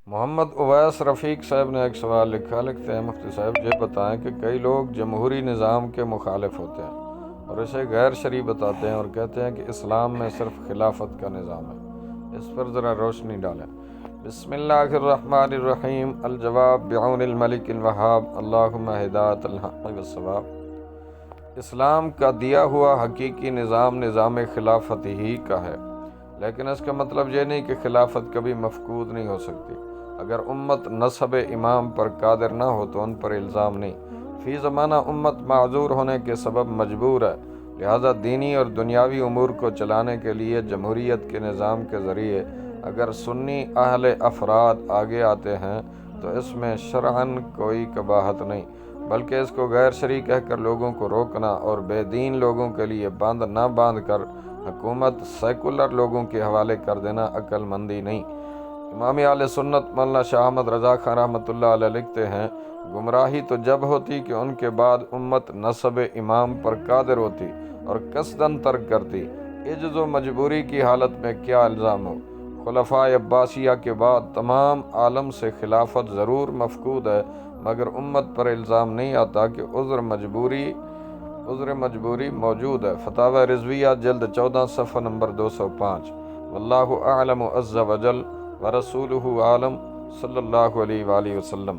محمد اویس رفیق صاحب نے ایک سوال لکھا، لکھتے ہیں مفتی صاحب یہ بتائیں کہ کئی لوگ جمہوری نظام کے مخالف ہوتے ہیں اور اسے غیر شرعی بتاتے ہیں اور کہتے ہیں کہ اسلام میں صرف خلافت کا نظام ہے، اس پر ذرا روشنی ڈالیں۔ بسم اللہ الرحمن الرحیم۔ الجواب بعون الملک الوہاب، اللہم ہدایت الحق والصواب۔ اسلام کا دیا ہوا حقیقی نظام خلافت ہی کا ہے، لیکن اس کا مطلب یہ نہیں کہ خلافت کبھی مفقود نہیں ہو سکتی۔ اگر امت نسب امام پر قادر نہ ہو تو ان پر الزام نہیں۔ فی زمانہ امت معذور ہونے کے سبب مجبور ہے، لہذا دینی اور دنیاوی امور کو چلانے کے لیے جمہوریت کے نظام کے ذریعے اگر سنی اہل افراد آگے آتے ہیں تو اس میں شرعاً کوئی قباحت نہیں، بلکہ اس کو غیر شرعی کہہ کر لوگوں کو روکنا اور بے دین لوگوں کے لیے بند نہ باندھ کر حکومت سیکولر لوگوں کے حوالے کر دینا عقل مندی نہیں۔ امام اہل سنت مولانا شاہ احمد رضا خان رحمۃ اللہ علیہ لکھتے ہیں، گمراہی تو جب ہوتی کہ ان کے بعد امت نسب امام پر قادر ہوتی اور قصداً ترک کرتی، عجز و مجبوری کی حالت میں کیا الزام ہو۔ خلفائے عباسیہ کے بعد تمام عالم سے خلافت ضرور مفقود ہے، مگر امت پر الزام نہیں آتا کہ عذر مجبوری موجود ہے۔ فتاوی رضویہ جلد 14 صفحہ نمبر 205۔ واللہ اعلم عز وجل ورسولہ عالم، صلی اللہ علیہ وآلہ وسلم۔